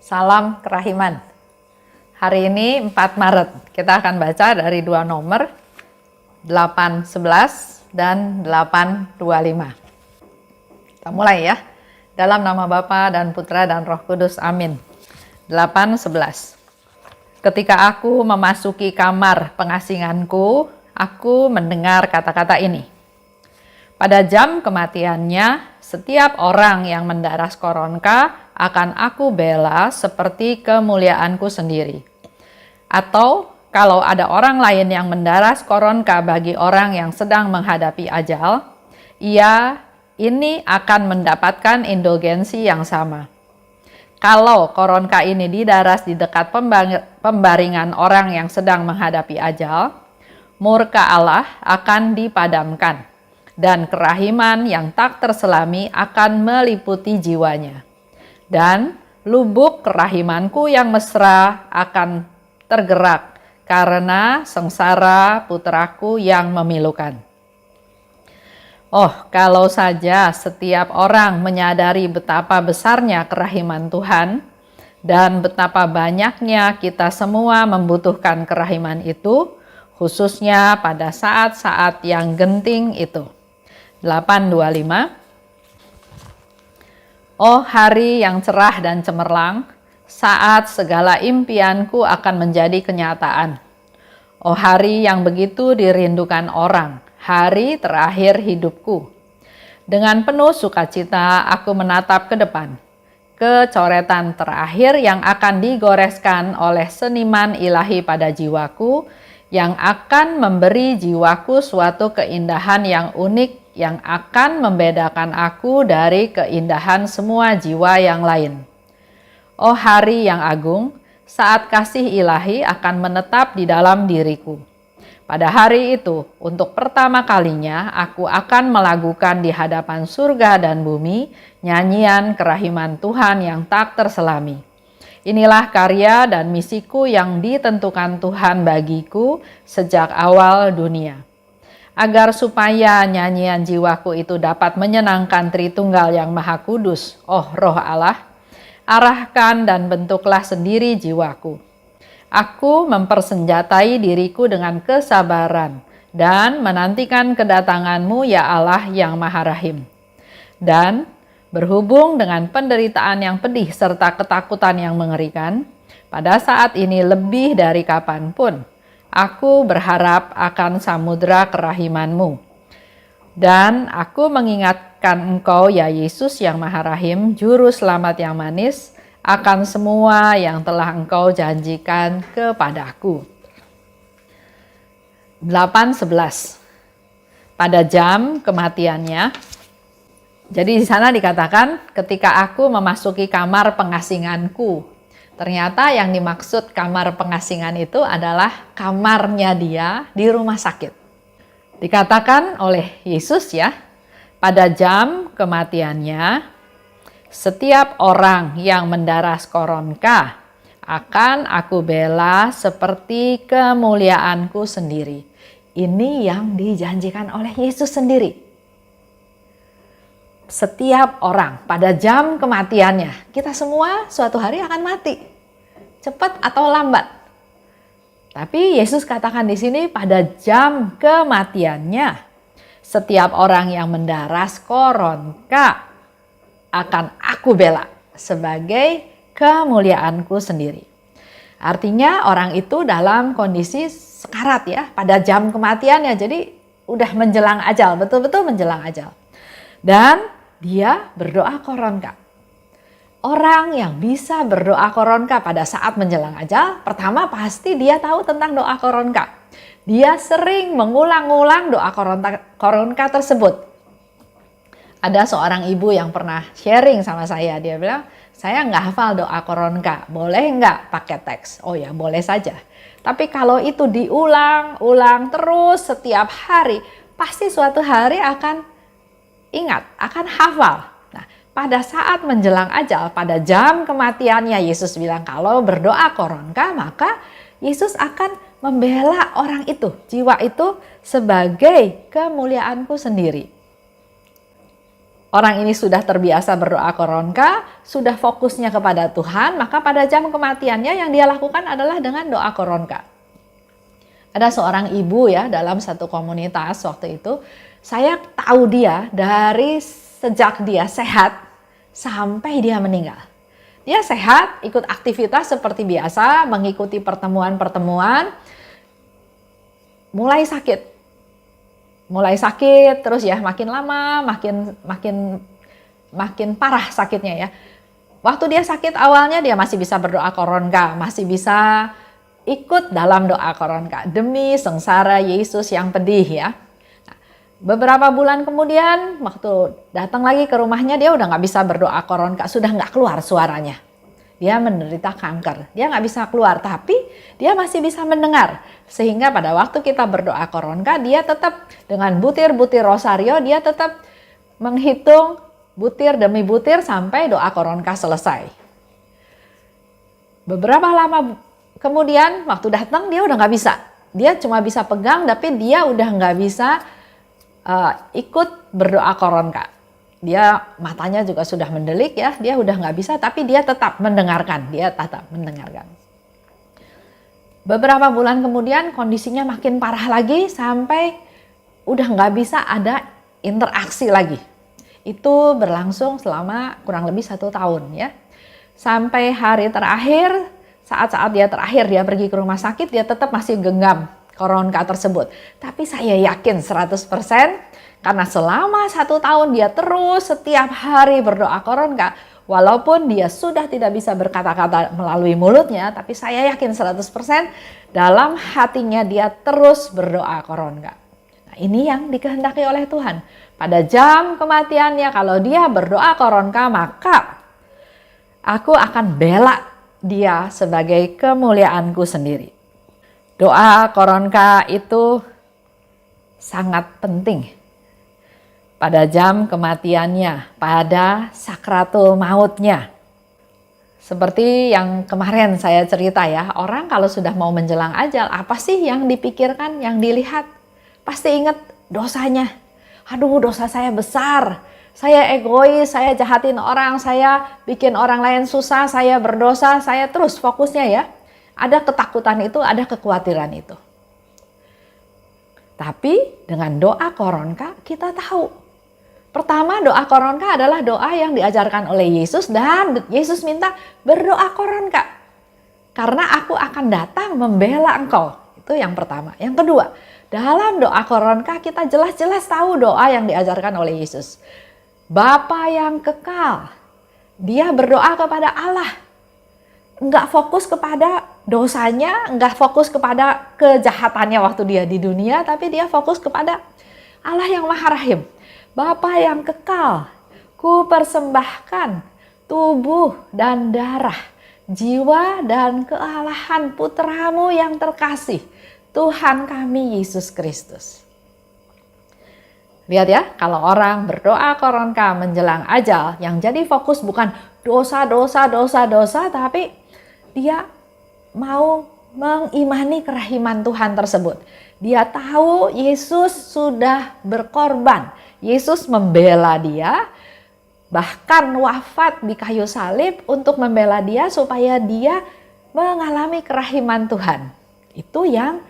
Salam kerahiman. Hari ini 4 Maret, kita akan baca dari dua nomor 8:11 dan 8:25. Kita mulai ya. Dalam nama Bapa dan Putra dan Roh Kudus, amin. 8:11. Ketika aku memasuki kamar pengasinganku, aku mendengar kata-kata ini. Pada jam kematiannya, setiap orang yang mendaras koronka akan aku bela seperti kemuliaanku sendiri. Atau kalau ada orang lain yang mendaras koronka bagi orang yang sedang menghadapi ajal, ini akan mendapatkan indulgensi yang sama. Kalau koronka ini didaras di dekat pembaringan orang yang sedang menghadapi ajal, murka Allah akan dipadamkan. Dan kerahiman yang tak terselami akan meliputi jiwanya. Dan lubuk kerahimanku yang mesra akan tergerak karena sengsara putraku yang memilukan. Oh, kalau saja setiap orang menyadari betapa besarnya kerahiman Tuhan dan betapa banyaknya kita semua membutuhkan kerahiman itu, khususnya pada saat-saat yang genting itu. 8:25. Oh hari yang cerah dan cemerlang, saat segala impianku akan menjadi kenyataan. Oh hari yang begitu dirindukan orang, hari terakhir hidupku. Dengan penuh sukacita aku menatap ke depan, ke coretan terakhir yang akan digoreskan oleh seniman ilahi pada jiwaku, yang akan memberi jiwaku suatu keindahan yang unik yang akan membedakan aku dari keindahan semua jiwa yang lain. Oh hari yang agung, saat kasih ilahi akan menetap di dalam diriku. Pada hari itu, untuk pertama kalinya aku akan melakukan di hadapan surga dan bumi nyanyian kerahiman Tuhan yang tak terselami. Inilah karya dan misiku yang ditentukan Tuhan bagiku sejak awal dunia. Agar supaya nyanyian jiwaku itu dapat menyenangkan Tritunggal yang Maha Kudus, oh Roh Allah, arahkan dan bentuklah sendiri jiwaku. Aku mempersenjatai diriku dengan kesabaran dan menantikan kedatanganmu ya Allah yang Maha Rahim. Dan berhubung dengan penderitaan yang pedih serta ketakutan yang mengerikan, pada saat ini lebih dari kapanpun, aku berharap akan samudera kerahimanmu. Dan aku mengingatkan engkau ya Yesus yang Maha Rahim, Juru Selamat yang manis, akan semua yang telah engkau janjikan kepadaku. 8:11. Pada jam kematiannya, jadi di sana dikatakan ketika aku memasuki kamar pengasinganku. Ternyata yang dimaksud kamar pengasingan itu adalah kamarnya dia di rumah sakit. Dikatakan oleh Yesus ya, pada jam kematiannya, setiap orang yang mendaras koronka akan aku bela seperti kemuliaanku sendiri. Ini yang dijanjikan oleh Yesus sendiri. Setiap orang pada jam kematiannya, kita semua suatu hari akan mati, cepat atau lambat. Tapi Yesus katakan di sini pada jam kematiannya, setiap orang yang mendaras koronka akan aku bela sebagai kemuliaanku sendiri. Artinya orang itu dalam kondisi sekarat ya, pada jam kematiannya, jadi udah menjelang ajal, betul-betul menjelang ajal. Dan dia berdoa koronka. Orang yang bisa berdoa koronka pada saat menjelang ajal, pertama pasti dia tahu tentang doa koronka. Dia sering mengulang-ulang doa koronka tersebut. Ada seorang ibu yang pernah sharing sama saya, dia bilang, saya nggak hafal doa koronka, boleh nggak pakai teks? Oh ya boleh saja. Tapi kalau itu diulang-ulang terus setiap hari, pasti suatu hari akan ingat, akan hafal. Nah, pada saat menjelang ajal, pada jam kematiannya, Yesus bilang kalau berdoa koronka, maka Yesus akan membela orang itu, jiwa itu sebagai kemuliaanku sendiri. orang ini sudah terbiasa berdoa koronka, sudah fokusnya kepada Tuhan, maka pada jam kematiannya yang dia lakukan adalah dengan doa koronka. Ada seorang ibu ya dalam satu komunitas waktu itu, saya tahu dia dari sejak dia sehat sampai dia meninggal. Dia sehat, ikut aktivitas seperti biasa, mengikuti pertemuan-pertemuan, mulai sakit terus ya, makin lama makin parah sakitnya ya. Waktu dia sakit awalnya dia masih bisa berdoa koronka, masih bisa ikut dalam doa koronka demi sengsara Yesus yang pedih ya. Nah, beberapa bulan kemudian waktu datang lagi ke rumahnya, dia udah nggak bisa berdoa koronka, sudah nggak keluar suaranya. Dia menderita kanker, dia nggak bisa keluar, tapi dia masih bisa mendengar. Sehingga pada waktu kita berdoa koronka, dia tetap dengan butir-butir rosario, dia tetap menghitung butir demi butir sampai doa koronka selesai. Beberapa lama kemudian waktu datang dia udah nggak bisa. Dia cuma bisa pegang, tapi dia udah nggak bisa ikut berdoa koronka. Dia matanya juga sudah mendelik ya, dia udah nggak bisa, tapi dia tetap mendengarkan, Beberapa bulan kemudian kondisinya makin parah lagi sampai udah nggak bisa ada interaksi lagi. Itu berlangsung selama kurang lebih 1 tahun ya. Sampai hari terakhir, saat-saat dia terakhir dia pergi ke rumah sakit, dia tetap masih genggam koronka tersebut. Tapi saya yakin 100% karena selama 1 tahun dia terus setiap hari berdoa koronka. Walaupun dia sudah tidak bisa berkata-kata melalui mulutnya, tapi saya yakin 100% dalam hatinya dia terus berdoa koronka. Nah, ini yang dikehendaki oleh Tuhan. Pada jam kematiannya kalau dia berdoa koronka, maka aku akan bela dia sebagai kemuliaanku sendiri. Doa koronka itu sangat penting pada jam kematiannya, pada sakratul mautnya. Seperti yang kemarin saya cerita ya, orang kalau sudah mau menjelang ajal, apa sih yang dipikirkan, yang dilihat? Pasti ingat dosanya. Aduh, dosa saya besar. Saya egois, saya jahatin orang, saya bikin orang lain susah, saya berdosa, saya terus fokusnya ya. Ada ketakutan itu, ada kekhawatiran itu. Tapi dengan doa koronka kita tahu. Pertama, doa koronka adalah doa yang diajarkan oleh Yesus dan Yesus minta berdoa koronka. Karena aku akan datang membela engkau. Itu yang pertama. Yang kedua, dalam doa koronka kita jelas-jelas tahu doa yang diajarkan oleh Yesus. Bapa yang kekal, dia berdoa kepada Allah. Enggak fokus kepada dosanya, enggak fokus kepada kejahatannya waktu dia di dunia, tapi dia fokus kepada Allah yang Maha Rahim. Bapa yang kekal, ku persembahkan tubuh dan darah, jiwa dan kealahan putramu yang terkasih, Tuhan kami Yesus Kristus. Lihat ya, kalau orang berdoa koronka menjelang ajal, yang jadi fokus bukan dosa, tapi dia mau mengimani kerahiman Tuhan tersebut. Dia tahu Yesus sudah berkorban. Yesus membela dia, bahkan wafat di kayu salib untuk membela dia supaya dia mengalami kerahiman Tuhan. Itu yang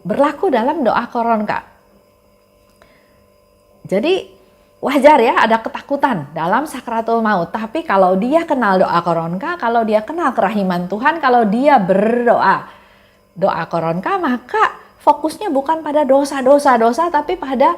berlaku dalam doa koronka. Jadi wajar ya ada ketakutan dalam sakratul maut. Tapi kalau dia kenal doa koronka, kalau dia kenal kerahiman Tuhan, kalau dia berdoa doa koronka, maka fokusnya bukan pada dosa, tapi pada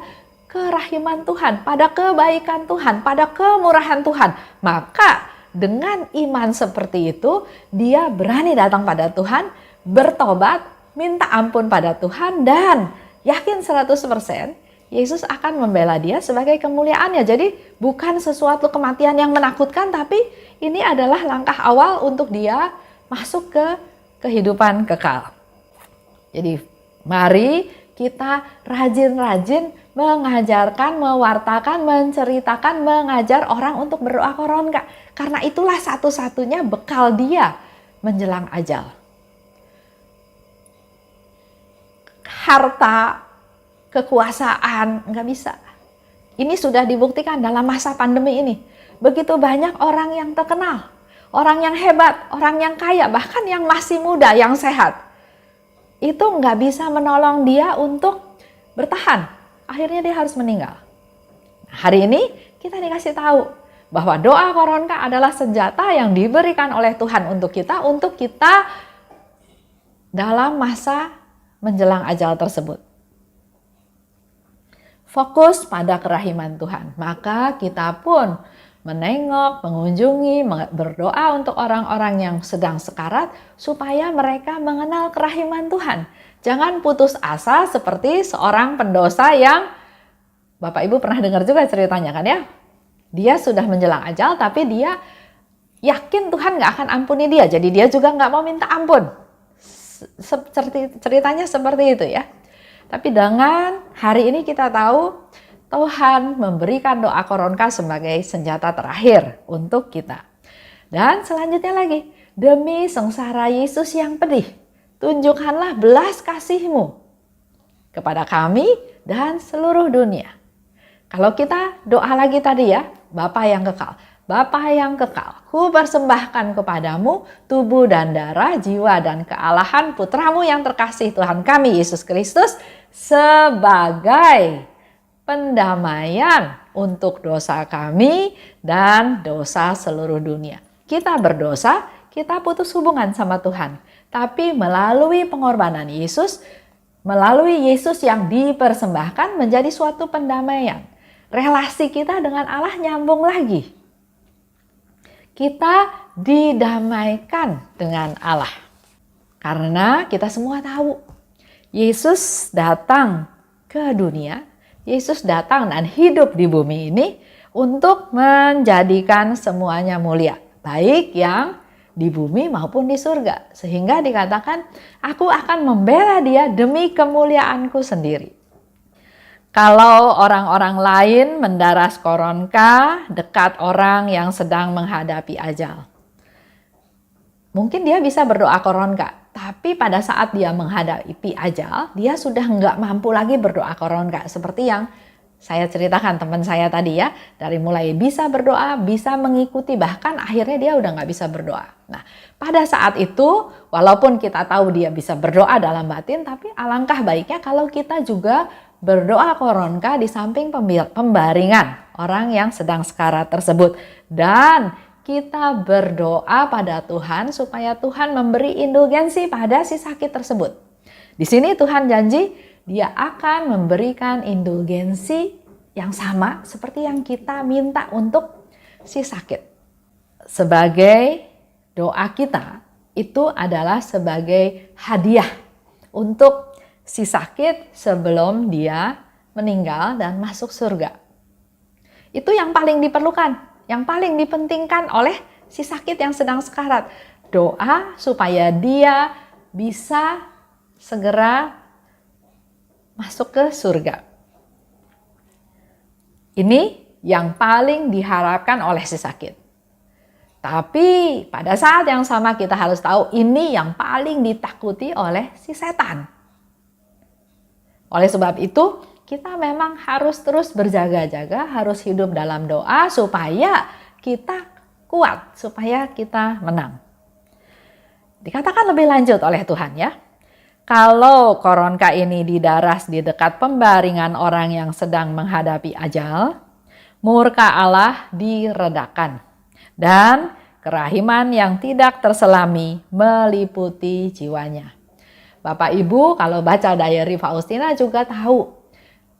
kerahiman Tuhan, pada kebaikan Tuhan, pada kemurahan Tuhan. Maka dengan iman seperti itu, dia berani datang pada Tuhan, bertobat, minta ampun pada Tuhan, dan yakin 100% Yesus akan membela dia sebagai kemuliaannya. Jadi bukan sesuatu kematian yang menakutkan, tapi ini adalah langkah awal untuk dia masuk ke kehidupan kekal. Jadi mari kita rajin-rajin mengajarkan, mewartakan, menceritakan, mengajar orang untuk berdoa koronka. Karena itulah satu-satunya bekal dia menjelang ajal. Harta, kekuasaan, nggak bisa. Ini sudah dibuktikan dalam masa pandemi ini. Begitu banyak orang yang terkenal, orang yang hebat, orang yang kaya, bahkan yang masih muda, yang sehat. Itu nggak bisa menolong dia untuk bertahan. Akhirnya dia harus meninggal. Hari ini kita dikasih tahu bahwa doa koronka adalah senjata yang diberikan oleh Tuhan untuk kita dalam masa menjelang ajal tersebut. Fokus pada kerahiman Tuhan, maka kita pun menengok, mengunjungi, berdoa untuk orang-orang yang sedang sekarat supaya mereka mengenal kerahiman Tuhan. Jangan putus asa seperti seorang pendosa yang Bapak Ibu pernah dengar juga ceritanya kan ya? Dia sudah menjelang ajal tapi dia yakin Tuhan gak akan ampuni dia, jadi dia juga gak mau minta ampun. Ceritanya seperti itu ya. Tapi dengan hari ini kita tahu Tuhan memberikan doa koronka sebagai senjata terakhir untuk kita. Dan selanjutnya lagi, demi sengsara Yesus yang pedih, tunjukkanlah belas kasih-Mu kepada kami dan seluruh dunia. Kalau kita doa lagi tadi ya, Bapa yang kekal. Bapa yang kekal, ku persembahkan kepadamu tubuh dan darah, jiwa dan kealahan putramu yang terkasih Tuhan kami Yesus Kristus sebagai pendamaian untuk dosa kami dan dosa seluruh dunia. Kita berdosa, kita putus hubungan sama Tuhan. Tapi melalui pengorbanan Yesus, melalui Yesus yang dipersembahkan menjadi suatu pendamaian. Relasi kita dengan Allah nyambung lagi. Kita didamaikan dengan Allah. Karena kita semua tahu, Yesus datang ke dunia, Yesus datang dan hidup di bumi ini untuk menjadikan semuanya mulia. Baik yang di bumi maupun di surga. Sehingga dikatakan, aku akan membela dia demi kemuliaanku sendiri. Kalau orang-orang lain mendaras koronka dekat orang yang sedang menghadapi ajal. Mungkin dia bisa berdoa koronka, tapi pada saat dia menghadapi ajal, dia sudah nggak mampu lagi berdoa koronka. Seperti yang saya ceritakan teman saya tadi ya, dari mulai bisa berdoa, bisa mengikuti, bahkan akhirnya dia udah nggak bisa berdoa. Nah, pada saat itu, walaupun kita tahu dia bisa berdoa dalam batin, tapi alangkah baiknya kalau kita juga berdoa koronka di samping pembaringan orang yang sedang sekarat tersebut. Dan kita berdoa pada Tuhan supaya Tuhan memberi indulgensi pada si sakit tersebut. Di sini Tuhan janji dia akan memberikan indulgensi yang sama seperti yang kita minta untuk si sakit. Sebagai doa kita itu adalah sebagai hadiah untuk si sakit sebelum dia meninggal dan masuk surga. Itu yang paling diperlukan, yang paling dipentingkan oleh si sakit yang sedang sekarat. Doa supaya dia bisa segera masuk ke surga. Ini yang paling diharapkan oleh si sakit. Tapi pada saat yang sama kita harus tahu ini yang paling ditakuti oleh si setan. Oleh sebab itu, kita memang harus terus berjaga-jaga, harus hidup dalam doa supaya kita kuat, supaya kita menang. Dikatakan lebih lanjut oleh Tuhan ya, kalau koronka ini didaras di dekat pembaringan orang yang sedang menghadapi ajal, murka Allah diredakan dan kerahiman yang tidak terselami meliputi jiwanya. Bapak Ibu kalau baca diary Faustina juga tahu,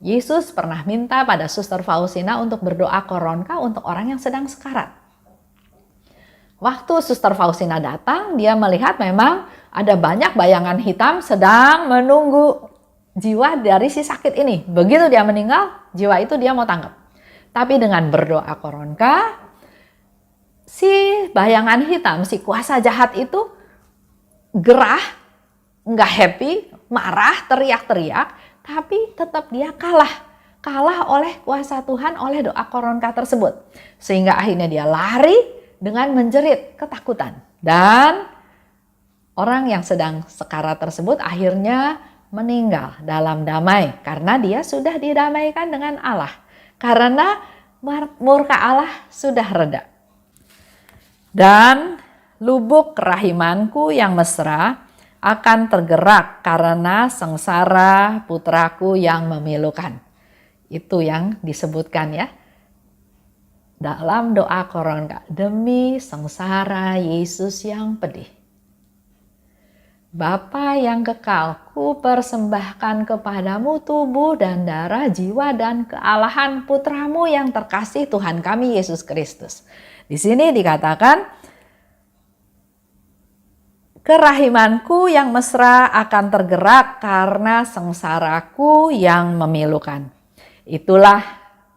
Yesus pernah minta pada Suster Faustina untuk berdoa koronka untuk orang yang sedang sekarat. Waktu Suster Faustina datang, dia melihat memang ada banyak bayangan hitam sedang menunggu jiwa dari si sakit ini. Begitu dia meninggal, jiwa itu dia mau tangkap. Tapi dengan berdoa koronka, si bayangan hitam, si kuasa jahat itu gerah, nggak happy, marah, teriak-teriak, tapi tetap dia kalah oleh kuasa Tuhan, oleh doa koronka tersebut. Sehingga akhirnya dia lari dengan menjerit ketakutan. Dan orang yang sedang sekarat tersebut akhirnya meninggal dalam damai, karena dia sudah didamaikan dengan Allah. karena murka Allah sudah reda. Dan lubuk kerahimanku yang mesra akan tergerak karena sengsara putraku yang memilukan. Itu yang disebutkan ya dalam doa Koronka, demi sengsara Yesus yang pedih. Bapa yang kekal, ku persembahkan kepadamu tubuh dan darah, jiwa dan kealahan putramu yang terkasih, Tuhan kami Yesus Kristus. Di sini dikatakan, kerahimanku yang mesra akan tergerak karena sengsaraku yang memilukan. Itulah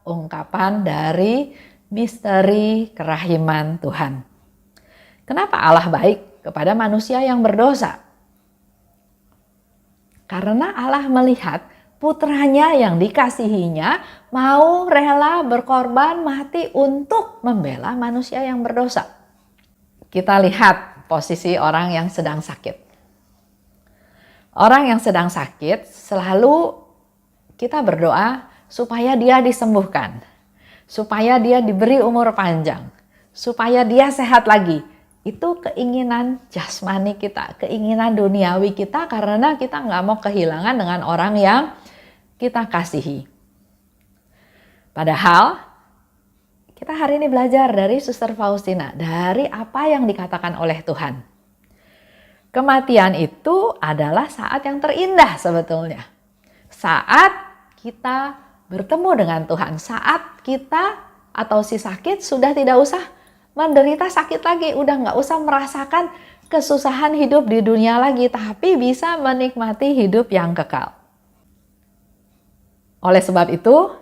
ungkapan dari misteri kerahiman Tuhan. Kenapa Allah baik kepada manusia yang berdosa? Karena Allah melihat putranya yang dikasihinya mau rela berkorban mati untuk membela manusia yang berdosa. Kita lihat posisi orang yang sedang sakit. Orang yang sedang sakit selalu kita berdoa supaya dia disembuhkan, supaya dia diberi umur panjang, supaya dia sehat lagi. Itu keinginan jasmani kita, keinginan duniawi kita, karena kita nggak mau kehilangan dengan orang yang kita kasihi. Padahal kita hari ini belajar dari Suster Faustina, dari apa yang dikatakan oleh Tuhan. Kematian itu adalah saat yang terindah sebetulnya. Saat kita bertemu dengan Tuhan, saat kita atau si sakit sudah tidak usah menderita sakit lagi, udah nggak usah merasakan kesusahan hidup di dunia lagi, tapi bisa menikmati hidup yang kekal. Oleh sebab itu,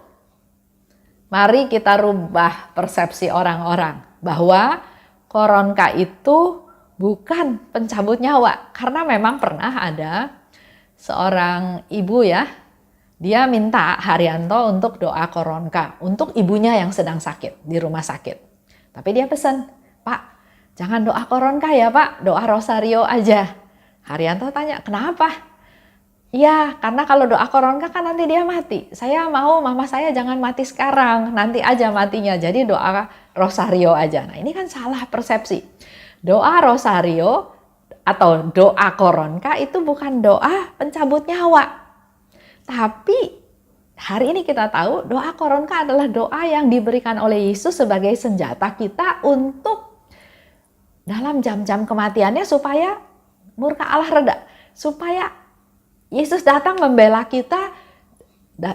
mari kita rubah persepsi orang-orang bahwa Koronka itu bukan pencabut nyawa, karena memang pernah ada seorang ibu ya, dia minta Haryanto untuk doa Koronka untuk ibunya yang sedang sakit di rumah sakit. Tapi dia pesan, Pak, jangan doa Koronka ya Pak, doa Rosario aja. Haryanto tanya, kenapa? Ya, karena kalau doa Koronka kan nanti dia mati. Saya mau mama saya jangan mati sekarang, nanti aja matinya. Jadi doa Rosario aja. Nah ini kan salah persepsi. Doa Rosario atau doa Koronka itu bukan doa pencabut nyawa. Tapi hari ini kita tahu doa Koronka adalah doa yang diberikan oleh Yesus sebagai senjata kita untuk dalam jam-jam kematiannya supaya murka Allah reda. Supaya Yesus datang membela kita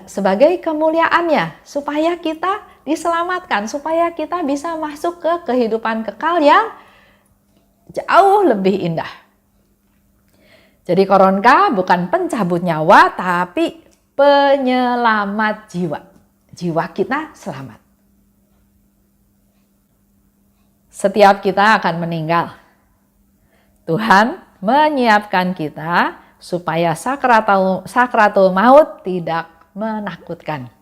sebagai kemuliaannya. Supaya kita diselamatkan. Supaya kita bisa masuk ke kehidupan kekal yang jauh lebih indah. Jadi Koronka bukan pencabut nyawa tapi penyelamat jiwa. Jiwa kita selamat. Setiap kita akan meninggal. Tuhan menyiapkan kita supaya sakratul maut tidak menakutkan.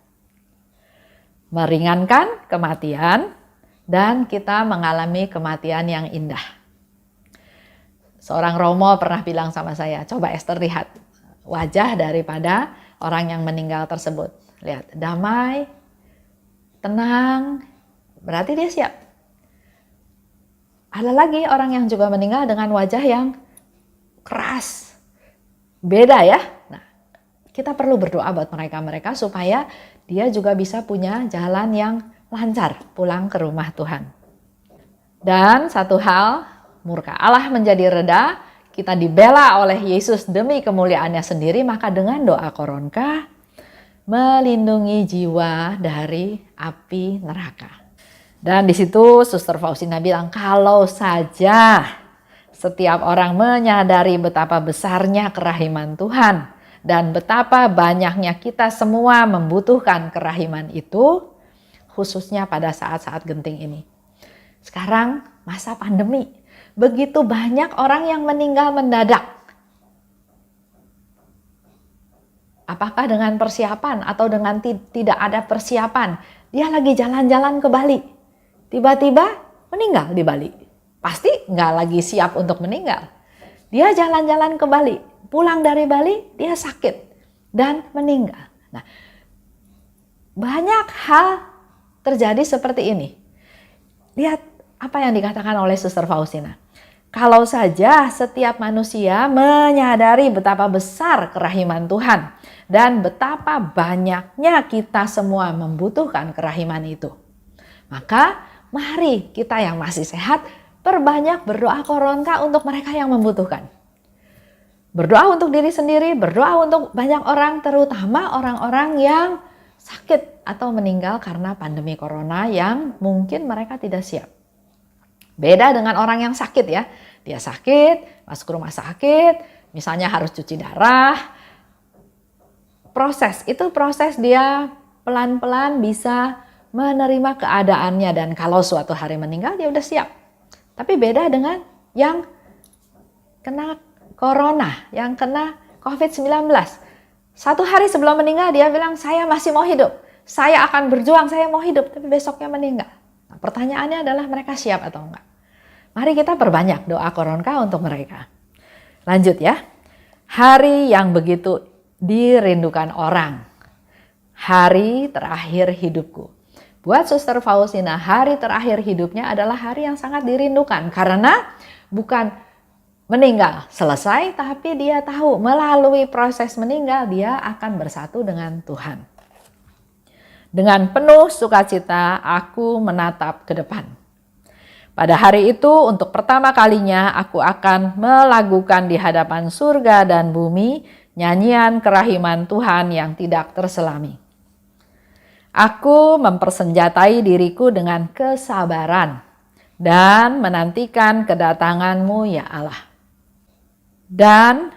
Meringankan kematian dan kita mengalami kematian yang indah. Seorang Romo pernah bilang sama saya, coba Esther lihat wajah daripada orang yang meninggal tersebut. Lihat, damai, tenang, berarti dia siap. Ada lagi orang yang juga meninggal dengan wajah yang keras. Beda ya. Nah, kita perlu berdoa buat mereka-mereka supaya dia juga bisa punya jalan yang lancar pulang ke rumah Tuhan. Dan satu hal, murka Allah menjadi reda, kita dibela oleh Yesus demi kemuliaannya sendiri, maka dengan doa Koronka melindungi jiwa dari api neraka. Dan di situ Suster Faustina bilang, kalau saja setiap orang menyadari betapa besarnya kerahiman Tuhan dan betapa banyaknya kita semua membutuhkan kerahiman itu, khususnya pada saat-saat genting ini. Sekarang masa pandemi, begitu banyak orang yang meninggal mendadak. Apakah dengan persiapan atau dengan tidak ada persiapan? Dia lagi jalan-jalan ke Bali, tiba-tiba meninggal di Bali. Pasti nggak lagi siap untuk meninggal. Dia jalan-jalan ke Bali, pulang dari Bali dia sakit dan meninggal. Nah, banyak hal terjadi seperti ini. Lihat apa yang dikatakan oleh Suster Faustina. Kalau saja setiap manusia menyadari betapa besar kerahiman Tuhan dan betapa banyaknya kita semua membutuhkan kerahiman itu, maka mari kita yang masih sehat perbanyak berdoa koronka untuk mereka yang membutuhkan. Berdoa untuk diri sendiri, berdoa untuk banyak orang, terutama orang-orang yang sakit atau meninggal karena pandemi corona yang mungkin mereka tidak siap. Beda dengan orang yang sakit ya. Dia sakit, masuk rumah sakit, misalnya harus cuci darah. Proses dia pelan-pelan bisa menerima keadaannya dan kalau suatu hari meninggal dia udah siap. Tapi beda dengan yang kena corona, yang kena COVID-19. Satu hari sebelum meninggal dia bilang, saya masih mau hidup, saya akan berjuang, saya mau hidup, tapi besoknya meninggal. Nah, pertanyaannya adalah mereka siap atau enggak? Mari kita perbanyak doa koronka untuk mereka. Lanjut ya. Hari yang begitu dirindukan orang. Hari terakhir hidupku. Buat Suster Faustina, hari terakhir hidupnya adalah hari yang sangat dirindukan. Karena bukan meninggal selesai, tapi dia tahu melalui proses meninggal dia akan bersatu dengan Tuhan. Dengan penuh sukacita aku menatap ke depan. Pada hari itu untuk pertama kalinya aku akan melakukan di hadapan surga dan bumi nyanyian kerahiman Tuhan yang tidak terselami. Aku mempersenjatai diriku dengan kesabaran dan menantikan kedatangan-Mu ya Allah. Dan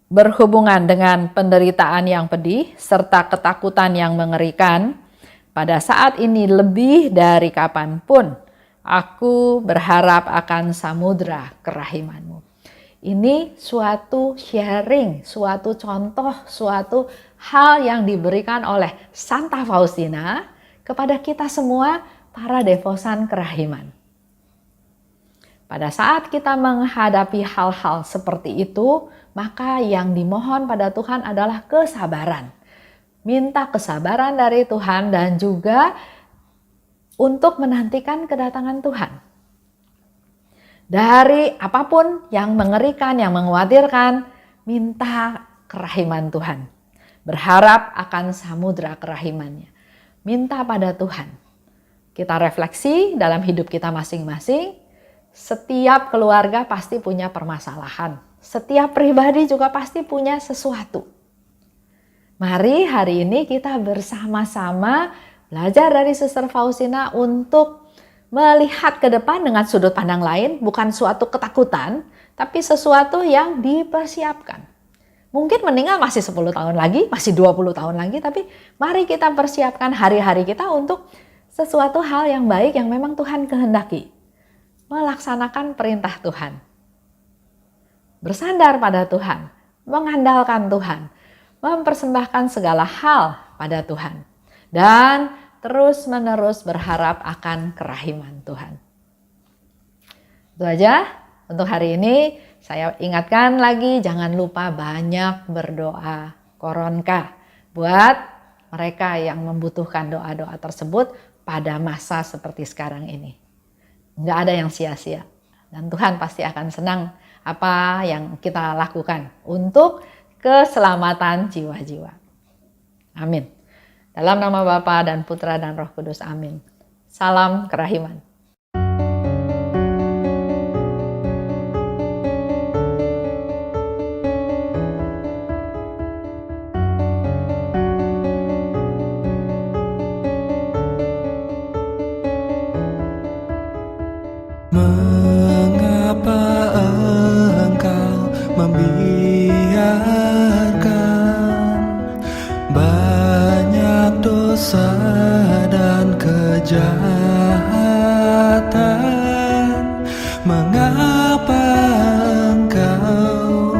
berhubungan dengan penderitaan yang pedih serta ketakutan yang mengerikan, pada saat ini lebih dari kapanpun aku berharap akan samudra kerahiman-Mu. Ini suatu sharing, suatu contoh, suatu hal yang diberikan oleh Santa Faustina kepada kita semua para devosan kerahiman. Pada saat kita menghadapi hal-hal seperti itu, maka yang dimohon pada Tuhan adalah kesabaran. Minta kesabaran dari Tuhan dan juga untuk menantikan kedatangan Tuhan. Dari apapun yang mengerikan, yang mengkhawatirkan, minta kerahiman Tuhan. Berharap akan samudra kerahimannya. Minta pada Tuhan. Kita refleksi dalam hidup kita masing-masing. Setiap keluarga pasti punya permasalahan. Setiap pribadi juga pasti punya sesuatu. Mari hari ini kita bersama-sama belajar dari Suster Faustina untuk melihat ke depan dengan sudut pandang lain, bukan suatu ketakutan, tapi sesuatu yang dipersiapkan. Mungkin meninggal masih 10 tahun lagi, masih 20 tahun lagi, tapi mari kita persiapkan hari-hari kita untuk sesuatu hal yang baik yang memang Tuhan kehendaki. Melaksanakan perintah Tuhan. Bersandar pada Tuhan, mengandalkan Tuhan, mempersembahkan segala hal pada Tuhan. Dan terus-menerus berharap akan kerahiman Tuhan. Itu aja untuk hari ini. Saya ingatkan lagi, jangan lupa banyak berdoa koronka buat mereka yang membutuhkan doa-doa tersebut pada masa seperti sekarang ini. Nggak ada yang sia-sia. Dan Tuhan pasti akan senang apa yang kita lakukan untuk keselamatan jiwa-jiwa. Amin. Dalam nama Bapa dan Putra dan Roh Kudus. Amin. Salam kerahiman. Mengapa engkau membiarkan banyak dosa dan kejahatan? Mengapa engkau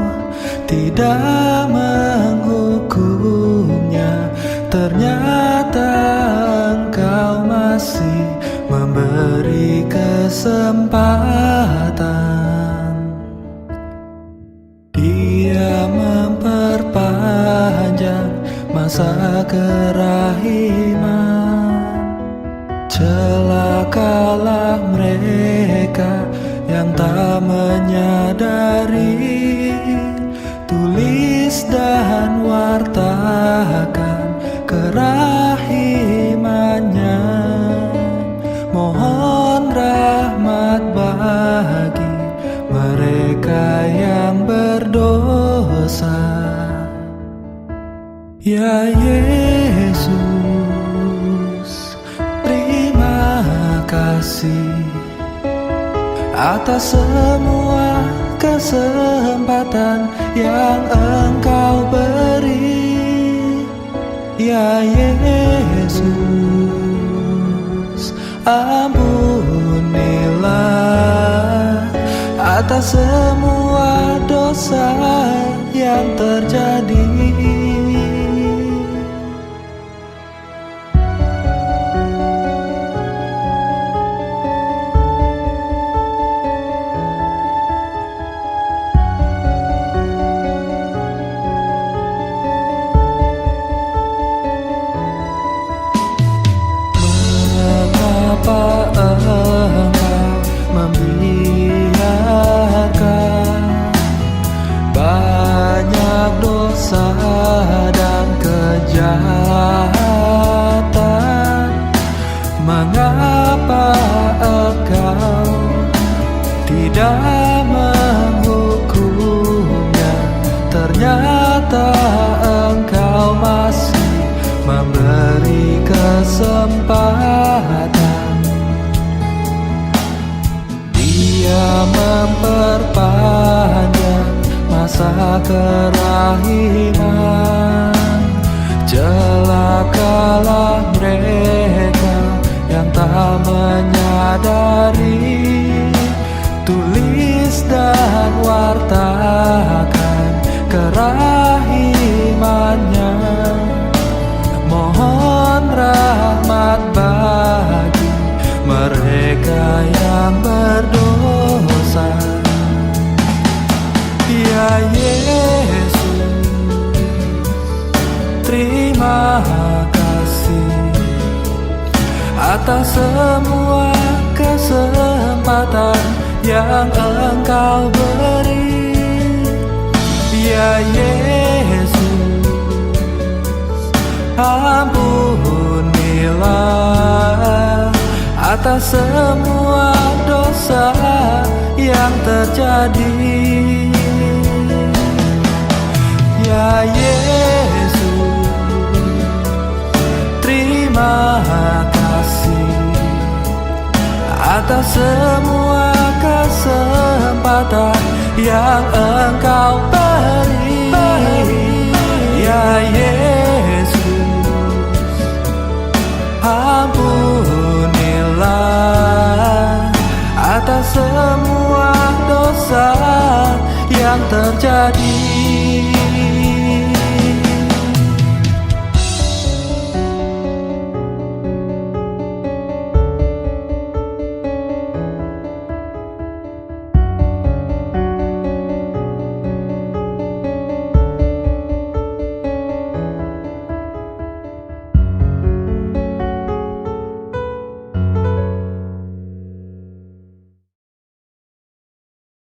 tidak menghukumnya? Ternyata engkau masih memberi kesempatan. Dia memperpanjang masa kerahiman menyadari, tulis dan wartakan kerahimannya. Mohon rahmat bagi mereka yang berdosa. Ya Yesus, terima kasih atas semua kesempatan yang Engkau beri. Ya Yesus, ampunilah atas semua dosa yang terjadi. Mengapa Engkau membiarkan banyak dosa dan kejahatan? Mengapa Engkau tidak menghukumnya? Ternyata Engkau masih memberi kesempatan. Dia memperpanjang masa kerahiman. Celakalah mereka yang tak menyadari, tulis dan wartakan kerahimannya. Mohon rahmat bagi mereka yang berdosa. Ya Yesus, terima kasih atas semua kesempatan yang Engkau beri. Ya Yesus, ampunilah atas semua dosa yang terjadi. Ya Yesus, terima kasih atas semua kesempatan yang Engkau beri. Ya Yesus, ampunilah atas semua dosa yang terjadi.